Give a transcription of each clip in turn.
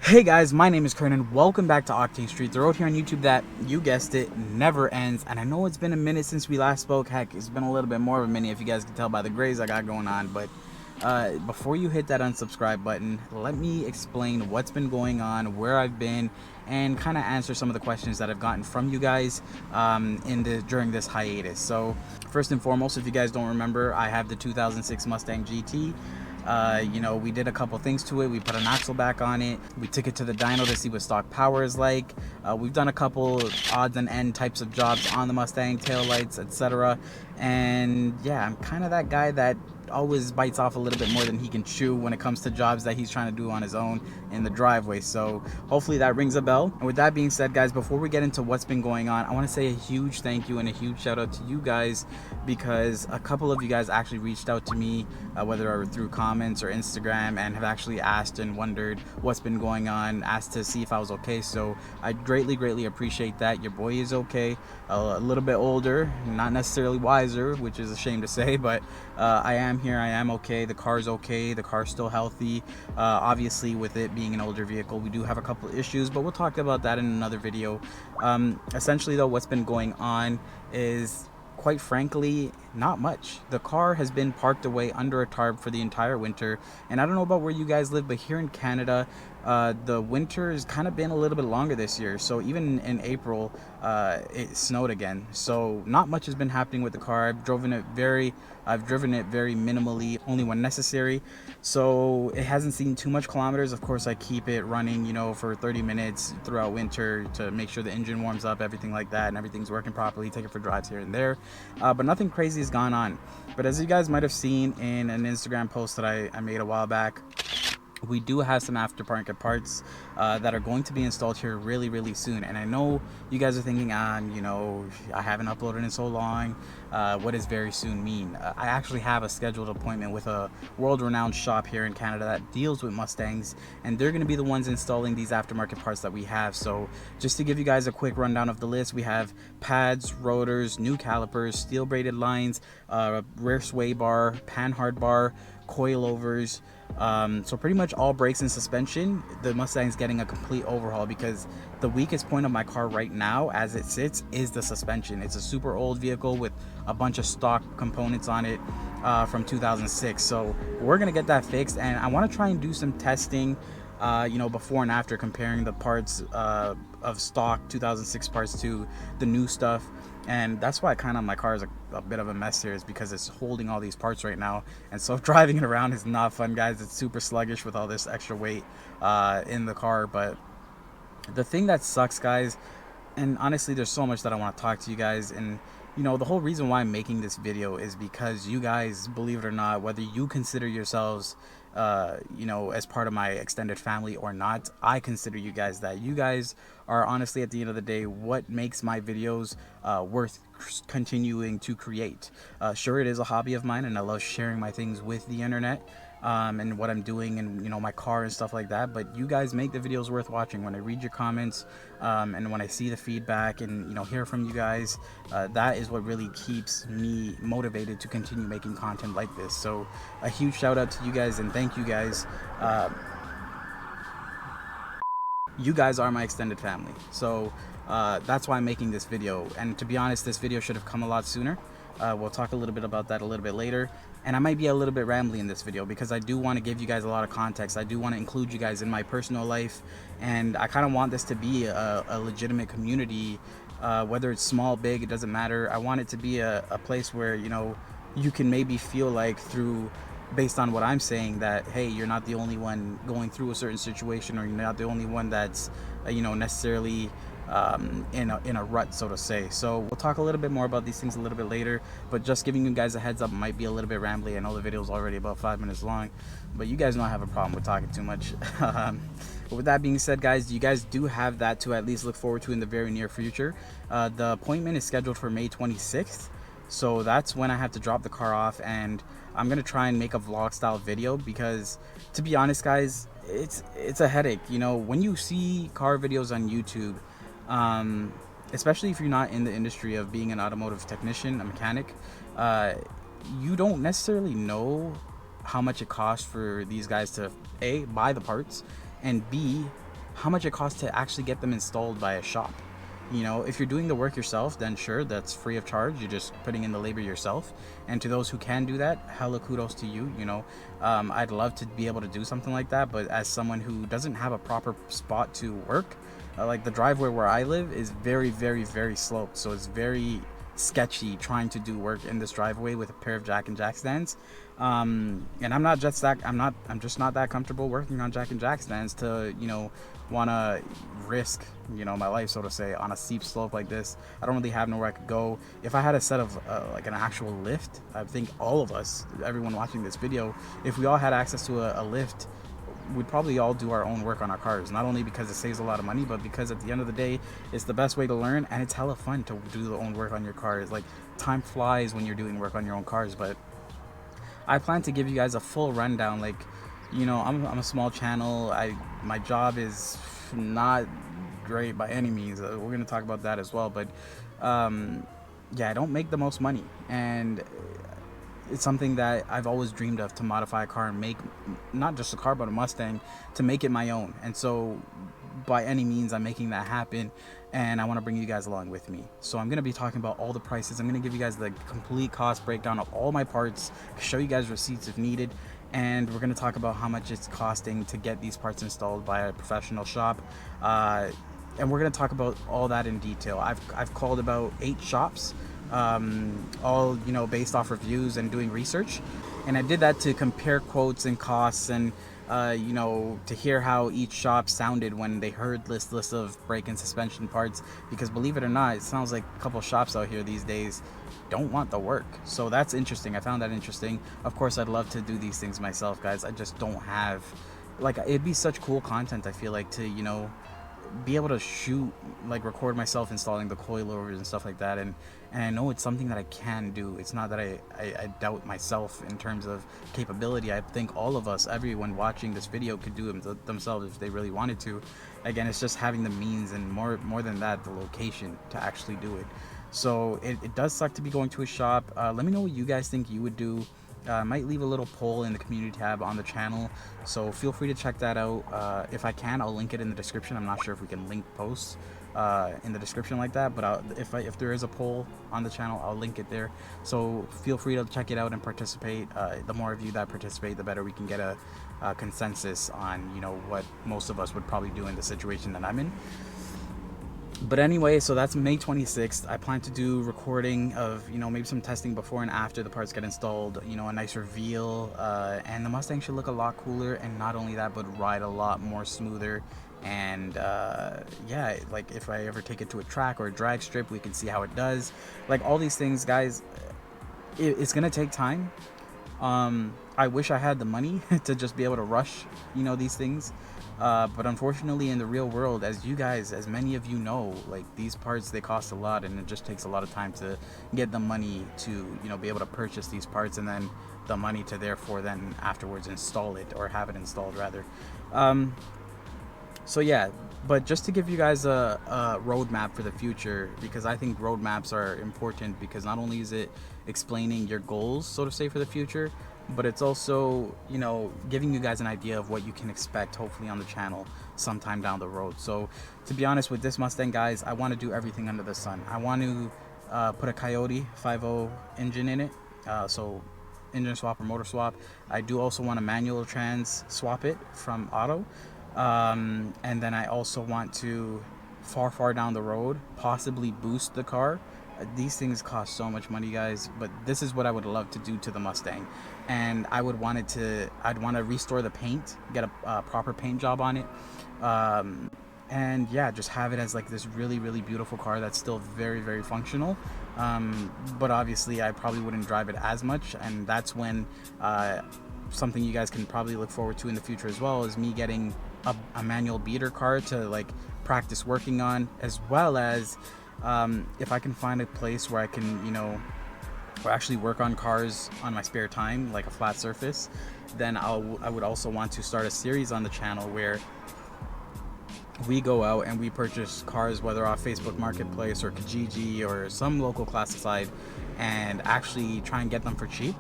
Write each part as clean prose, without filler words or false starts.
Hey guys, my name is Kern and welcome back to Octane Street, the road here on YouTube that, you guessed it, never ends. And I know it's been a minute since we last spoke. Heck, it's been a little bit more of a minute if you guys can tell by the grays I got going on. But before you hit that unsubscribe button, let me explain what's been going on, where I've been, and kind of answer some of the questions that I've gotten from you guys during this hiatus. So first and foremost, if you guys don't remember, I have the 2006 Mustang GT. We did a couple things to it. We put an axle back on it. We took it to the dyno to see what stock power is like. We've done a couple odds and end types of jobs on the Mustang, tail lights, etc. And yeah, I'm kind of that guy that always bites off a little bit more than he can chew when it comes to jobs that he's trying to do on his own in the driveway. So hopefully that rings a bell. And with that being said, guys, before we get into what's been going on, I want to say a huge thank you and a huge shout out to you guys, because a couple of you guys actually reached out to me, whether through comments or Instagram, and have actually asked and wondered what's been going on, asked to see if I was okay. So I greatly appreciate that. Your boy is okay, a little bit older, not necessarily wiser, which is a shame to say, but I am here, I am okay. The car's okay, the car's still healthy. Obviously, with it being an older vehicle, we do have a couple issues, but we'll talk about that in another video. Essentially though, what's been going on is, quite frankly, not much. The car has been parked away under a tarp for the entire winter, and I don't know about where you guys live, but here in Canada, the winter has kind of been a little bit longer this year. So even in April, it snowed again. So not much has been happening with the car. I've driven it very minimally, only when necessary. So it hasn't seen too much kilometers. Of course, I keep it running, for 30 minutes throughout winter to make sure the engine warms up, everything like that, and everything's working properly. Take it for drives here and there, but nothing crazy has gone on. But as you guys might have seen in an Instagram post that I made a while back, we do have some aftermarket parts that are going to be installed here really soon. And I know you guys are thinking, I haven't uploaded in so long. What does very soon mean? I actually have a scheduled appointment with a world-renowned shop here in Canada that deals with Mustangs, and they're going to be the ones installing these aftermarket parts that we have. So just to give you guys a quick rundown of the list, we have pads, rotors, new calipers, steel braided lines, rear sway bar, panhard bar, coilovers. So pretty much all brakes and suspension. The Mustang's getting a complete overhaul, because the weakest point of my car right now as it sits is the suspension. It's a super old vehicle with a bunch of stock components on it from 2006. So we're gonna get that fixed, and I want to try and do some testing before and after, comparing the parts of stock 2006 parts to the new stuff. And that's why my car is a bit of a mess here, is because it's holding all these parts right now. And so driving it around is not fun, guys. It's super sluggish with all this extra weight in the car. But the thing that sucks, guys, and honestly, there's so much that I want to talk to you guys, and the whole reason why I'm making this video is because you guys, believe it or not, whether you consider yourselves as part of my extended family or not, I consider you guys that. You guys are honestly, at the end of the day, what makes my videos worth continuing to create. Sure, it is a hobby of mine, and I love sharing my things with the internet, and what I'm doing, and my car and stuff like that. But you guys make the videos worth watching. When I read your comments, and when I see the feedback and hear from you guys, that is what really keeps me motivated to continue making content like this. So a huge shout out to you guys, and thank you guys. You guys are my extended family, so that's why I'm making this video. And to be honest, this video should have come a lot sooner. We'll talk a little bit about that a little bit later, and I might be a little bit rambly in this video because I do want to give you guys a lot of context. I do want to include you guys in my personal life, and I kind of want this to be a legitimate community, whether it's small, big, it doesn't matter. I want it to be a place where you can maybe feel like, based on what I'm saying, that hey, you're not the only one going through a certain situation, or you're not the only one that's necessarily in a rut, so to say. So we'll talk a little bit more about these things a little bit later, but just giving you guys a heads up, it might be a little bit rambly. I know the video is already about 5 minutes long, but you guys know I have a problem with talking too much. But with that being said, guys, you guys do have that to at least look forward to in the very near future. The appointment is scheduled for May 26th, so that's when I have to drop the car off, and I'm gonna try and make a vlog style video, because to be honest, guys, it's a headache. When you see car videos on YouTube, especially if you're not in the industry of being an automotive technician, a mechanic, you don't necessarily know how much it costs for these guys to A, buy the parts, and B, how much it costs to actually get them installed by a shop. You know, if you're doing the work yourself, then sure, that's free of charge. You're just putting in the labor yourself. And to those who can do that, hella kudos to you. You know, I'd love to be able to do something like that, but as someone who doesn't have a proper spot to work, like the driveway where I live is very, very, very sloped, so it's very sketchy trying to do work in this driveway with a pair of Jack and Jack stands. And I'm just not that comfortable working on Jack and Jack stands to, you know, want to risk, you know, my life, so to say, on a steep slope like this. I don't really have nowhere I could go. If I had a set of like an actual lift, I think all of us, everyone watching this video, if we all had access to a lift, we'd probably all do our own work on our cars, not only because it saves a lot of money, but because at the end of the day, it's the best way to learn, and it's hella fun to do the own work on your cars. Like, time flies when you're doing work on your own cars. But I plan to give you guys a full rundown. Like, you know, I'm a small channel. My job is not great by any means. We're gonna talk about that as well. But yeah, I don't make the most money, and it's something that I've always dreamed of, to modify a car and make not just a car but a Mustang, to make it my own. And so by any means, I'm making that happen, and I want to bring you guys along with me. So I'm going to be talking about all the prices. I'm going to give you guys the complete cost breakdown of all my parts, show you guys receipts if needed, and we're going to talk about how much it's costing to get these parts installed by a professional shop. And we're going to talk about all that in detail. I've called about 8 shops, all, you know, based off reviews and doing research, and I did that to compare quotes and costs, and you know, to hear how each shop sounded when they heard this list of brake and suspension parts, because believe it or not, it sounds like a couple shops out here these days don't want the work. So that's interesting. I found that interesting. Of course, I'd love to do these things myself, guys. I just don't have, like, it'd be such cool content, I feel like, to, you know, be able to shoot, like, record myself installing the coilovers and stuff like that. And I know it's something that I can do. It's not that I doubt myself in terms of capability. I think all of us, everyone watching this video, could do it themselves if they really wanted to. Again, it's just having the means, and more than that, the location to actually do it. So it does suck to be going to a shop. Let me know what you guys think you would do. I might leave a little poll in the community tab on the channel, so feel free to check that out. If I can, I'll link it in the description. I'm not sure if we can link posts in the description like that, but if there is a poll on the channel, I'll link it there. So feel free to check it out and participate. The more of you that participate, the better we can get a consensus on, you know, what most of us would probably do in the situation that I'm in. But anyway, so that's May 26th. I plan to do recording of, you know, maybe some testing before and after the parts get installed, you know, a nice reveal, and the Mustang should look a lot cooler, and not only that, but ride a lot more smoother. And yeah, like, if I ever take it to a track or a drag strip, we can see how it does. Like, all these things, guys, it's gonna take time. I wish I had the money to just be able to rush, you know, these things. But unfortunately, in the real world, as you guys, as many of you know, like, these parts, they cost a lot, and it just takes a lot of time to get the money to, you know, be able to purchase these parts, and then the money to therefore then afterwards install it, or have it installed rather. So yeah, but just to give you guys a roadmap for the future, because I think roadmaps are important, because not only is it explaining your goals, so to say, for the future, but it's also, you know, giving you guys an idea of what you can expect, hopefully, on the channel sometime down the road. So to be honest, with this Mustang, guys, I want to do everything under the sun. I want to put a Coyote 5.0 engine in it, so engine swap or motor swap. I do also want a manual trans swap it from auto, and then I also want to, far down the road, possibly boost the car. These things cost so much money, guys, but this is what I would love to do to the Mustang. And I'd want to restore the paint, get a proper paint job on it, and yeah, just have it as, like, this really, really beautiful car that's still very, very functional. But obviously I probably wouldn't drive it as much, and that's when something you guys can probably look forward to in the future as well, is me getting a manual beater car to, like, practice working on, as well as if I can find a place where I can, you know, or actually work on cars on my spare time, like a flat surface, then I would also want to start a series on the channel where we go out and we purchase cars, whether off Facebook Marketplace or Kijiji or some local classified, and actually try and get them for cheap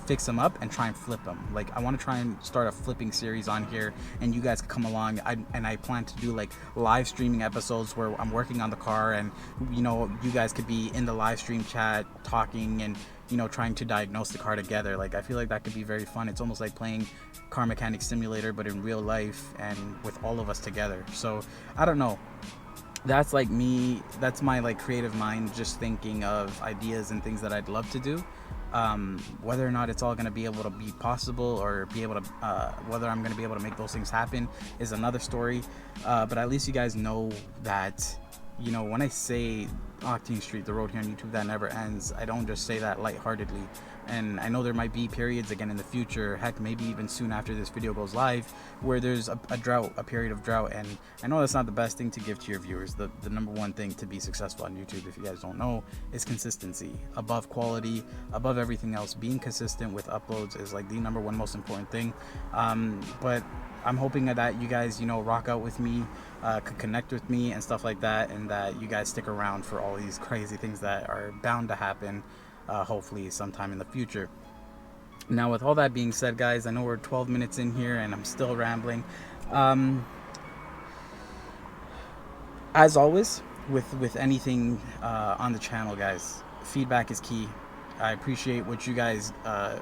fix them up and try and flip them. Like I want to try and start a flipping series on here, and you guys can come along. I plan to do like live streaming episodes where I'm working on the car, and you guys could be in the live stream chat talking and trying to diagnose the car together. Like I feel like that could be very fun. It's almost like playing car mechanic simulator but in real life and with all of us together. So I don't know, that's like me, that's my like creative mind just thinking of ideas and things that I'd love to do. Whether or not it's all going to be able to be possible, or be able to whether I'm going to be able to make those things happen is another story. But at least you guys know that when I say Octane Street, the road here on YouTube that never ends, I don't just say that lightheartedly. And I know there might be periods again in the future, heck, maybe even soon after this video goes live, where there's a period of drought. And I know that's not the best thing to give to your viewers. The number one thing to be successful on YouTube, if you guys don't know, is consistency. Above quality, above everything else, being consistent with uploads is like the number one most important thing. But I'm hoping that you guys, rock out with me, could connect with me and stuff like that, and that you guys stick around for all these crazy things that are bound to happen, hopefully sometime in the future. Now, with all that being said, guys, I know we're 12 minutes in here and I'm still rambling. As always, with anything on the channel, guys, feedback is key. I appreciate what you guys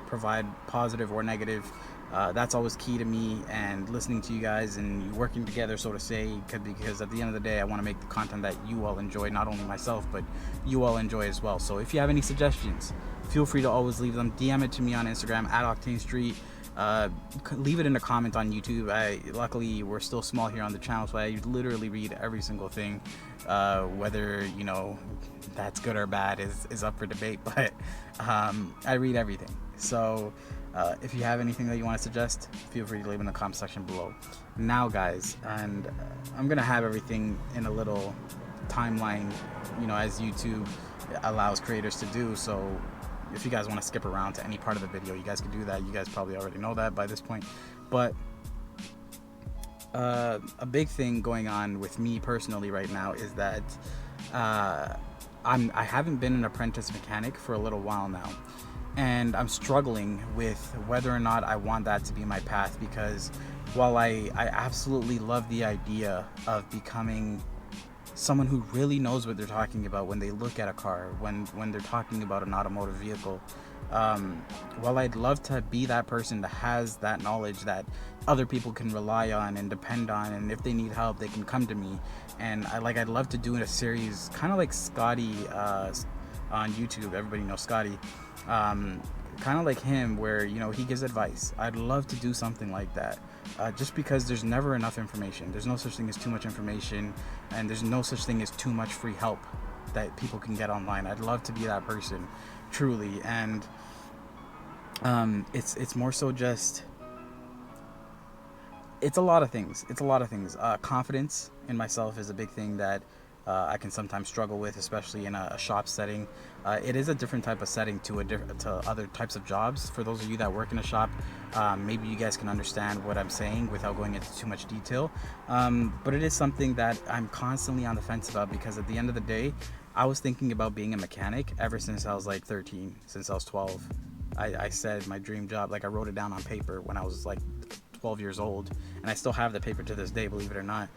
provide, positive or negative. That's always key to me, and listening to you guys and working together, so to say, because at the end of the day, I want to make the content that you all enjoy, not only myself, but you all enjoy as well. So if you have any suggestions, feel free to always leave them. DM it to me on Instagram at Octane Street. Leave it in a comment on YouTube. Luckily, we're still small here on the channel, so I literally read every single thing. Whether that's good or bad is up for debate, but I read everything. So if you have anything that you want to suggest, feel free to leave in the comment section below. Now, guys, and I'm gonna have everything in a little timeline, as YouTube allows creators to do. So if you guys want to skip around to any part of the video, you guys can do that. You guys probably already know that by this point. But a big thing going on with me personally right now is that I haven't been an apprentice mechanic for a little while now, and I'm struggling with whether or not I want that to be my path, because while I absolutely love the idea of becoming someone who really knows what they're talking about when they look at a car, when they're talking about an automotive vehicle, while I'd love to be that person that has that knowledge that other people can rely on and depend on, and if they need help they can come to me, and I'd love to do a series kind of like Scotty on YouTube. Everybody knows Scotty, kind of like him, where he gives advice. I'd love to do something like that, just because there's never enough information. There's no such thing as too much information, and there's no such thing as too much free help that people can get online. I'd love to be that person, truly. And it's more so just, it's a lot of things. Confidence in myself is a big thing that I can sometimes struggle with, especially in a shop setting. It is a different type of setting to other types of jobs. For those of you that work in a shop, maybe you guys can understand what I'm saying without going into too much detail. But it is something that I'm constantly on the fence about, because at the end of the day, I was thinking about being a mechanic ever since I was like 13, since I was 12. I said my dream job, like I wrote it down on paper when I was like 12 years old, and I still have the paper to this day, believe it or not.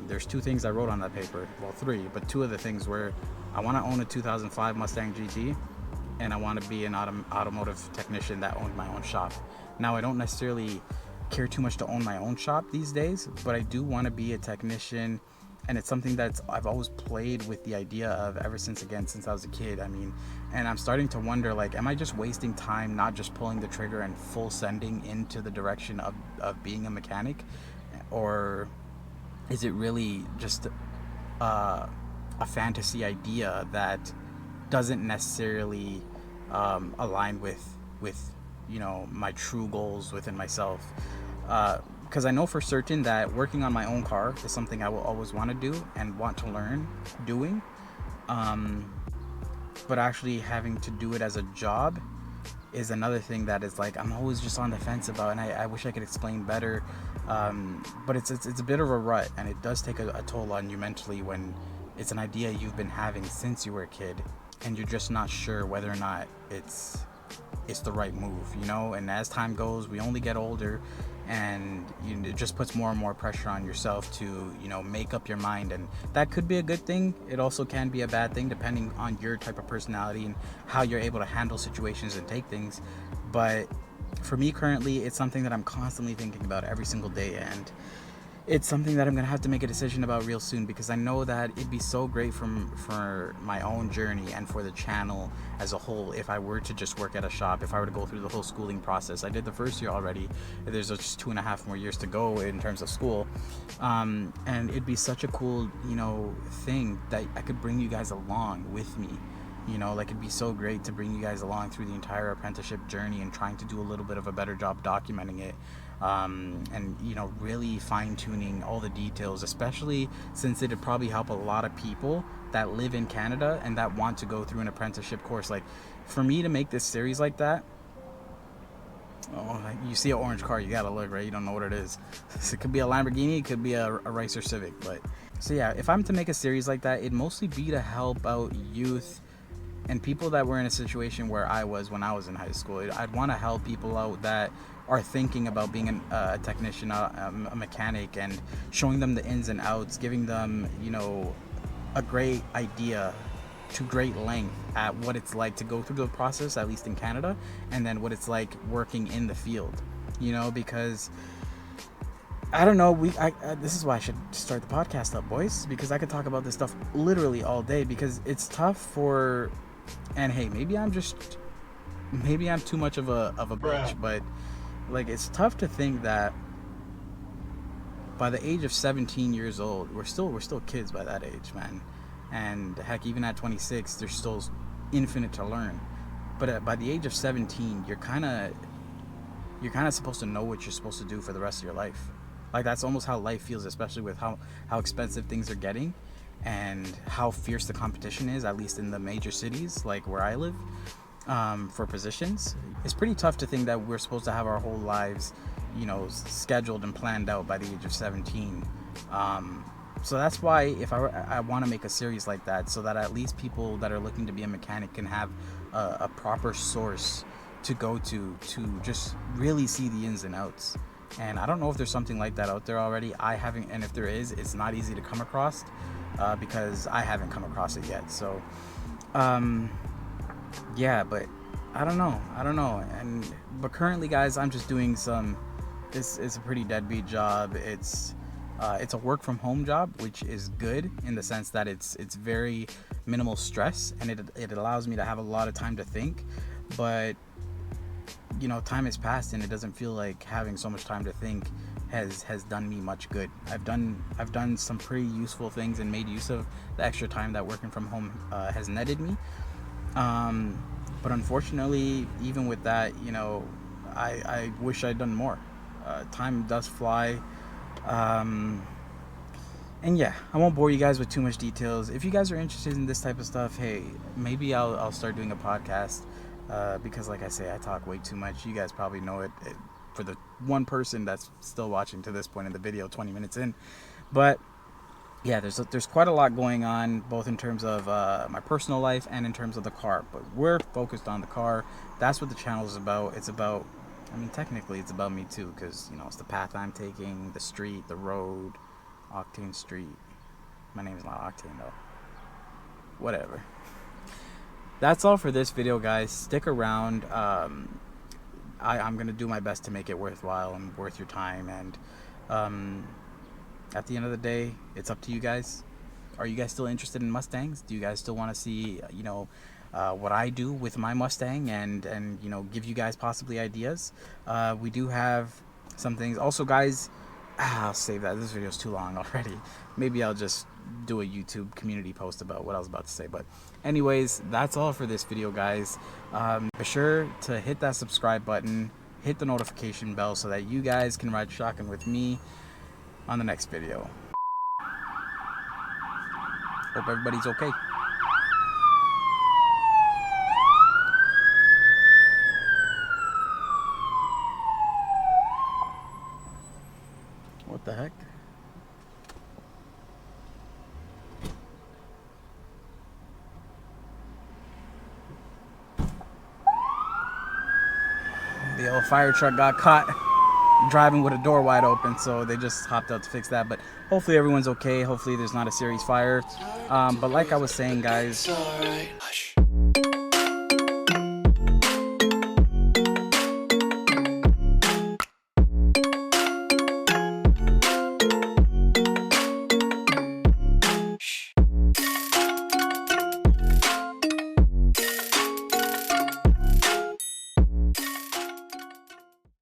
There's two things I wrote on that paper, well, three, but two of the things were, I want to own a 2005 Mustang GT, and I want to be an automotive technician that owned my own shop. Now, I don't necessarily care too much to own my own shop these days, but I do want to be a technician, and it's something that I've always played with the idea of ever since I was a kid. I mean, and I'm starting to wonder, like, am I just wasting time not just pulling the trigger and full sending into the direction of being a mechanic, or is it really just a fantasy idea that doesn't necessarily align with my true goals within myself? Because I know for certain that working on my own car is something I will always want to do and want to learn doing, but actually having to do it as a job is another thing that is like I'm always just on the fence about, and I wish I could explain better, but it's a bit of a rut, and it does take a toll on you mentally when it's an idea you've been having since you were a kid and you're just not sure whether or not it's it's the right move, you know. And as time goes, we only get older, and it just puts more and more pressure on yourself to, make up your mind. And that could be a good thing. It also can be a bad thing depending on your type of personality and how you're able to handle situations and take things. But for me currently, it's something that I'm constantly thinking about every single day, and it's something that I'm gonna have to make a decision about real soon, because I know that it'd be so great for my own journey and for the channel as a whole if I were to just work at a shop, if I were to go through the whole schooling process. I did the first year already. There's just 2.5 more years to go in terms of school, and it'd be such a cool thing that I could bring you guys along with me. Like, it'd be so great to bring you guys along through the entire apprenticeship journey and trying to do a little bit of a better job documenting it, and really fine-tuning all the details, especially since it'd probably help a lot of people that live in Canada and that want to go through an apprenticeship course. Like, for me to make this series like that, you see an orange car, you gotta look, right? You don't know what it is. It could be a Lamborghini, it could be a Ricer Civic. But so yeah, if I'm to make a series like that, it'd mostly be to help out youth and people that were in a situation where I was when I was in high school. I'd want to help people out that are thinking about being a technician, a mechanic, and showing them the ins and outs, giving them, a great idea to great length at what it's like to go through the process, at least in Canada, and then what it's like working in the field, because I don't know. This is why I should start the podcast up, boys, because I could talk about this stuff literally all day, because it's tough for. And hey, maybe I'm too much of a bitch, but like, it's tough to think that by the age of 17 years old, we're still kids by that age, man. And heck, even at 26, there's still infinite to learn. But by the age of 17, you're kind of supposed to know what you're supposed to do for the rest of your life. Like, that's almost how life feels, especially with how expensive things are getting and how fierce the competition is, at least in the major cities like where I live, for positions. It's pretty tough to think that we're supposed to have our whole lives, scheduled and planned out by the age of 17. So that's why if I want to make a series like that, so that at least people that are looking to be a mechanic can have a proper source to go to just really see the ins and outs. And I don't know if there's something like that out there already. I haven't, and if there is, it's not easy to come across, because I haven't come across it yet. So yeah, but I don't know. But currently, guys, I'm just doing it's a pretty deadbeat job. It's a work from home job, which is good in the sense that it's very minimal stress, and it allows me to have a lot of time to think. But time has passed, and it doesn't feel like having so much time to think has done me much good. I've done some pretty useful things and made use of the extra time that working from home has netted me. But unfortunately, even with that, I wish I'd done more. Time does fly. And yeah, I won't bore you guys with too much details. If you guys are interested in this type of stuff, hey, maybe I'll start doing a podcast, because like I say, I talk way too much. You guys probably know it for the one person that's still watching to this point in the video, 20 minutes in. But yeah, there's quite a lot going on, both in terms of my personal life and in terms of the car. But we're focused on the car. That's what the channel is about. It's about, technically it's about me too, because it's the path I'm taking, the street, the road, Octane Street. My name's not Octane though. Whatever. That's all for this video, guys. Stick around. I'm gonna do my best to make it worthwhile and worth your time. And at the end of the day, it's up to you guys. Are you guys still interested in Mustangs? Do you guys still want to see what I do with my Mustang, and give you guys possibly ideas? We do have some things. Also, guys, I'll save that. This video is too long already. Maybe I'll just do a YouTube community post about what I was about to say. But anyways, that's all for this video, guys. Be sure to hit that subscribe button, hit the notification bell, so that you guys can ride shotgun with me on the next video. Hope everybody's okay. What the heck? a fire truck got caught driving with a door wide open, so they just hopped out to fix that. But hopefully everyone's okay. Hopefully there's not a serious fire. But like I was saying, guys,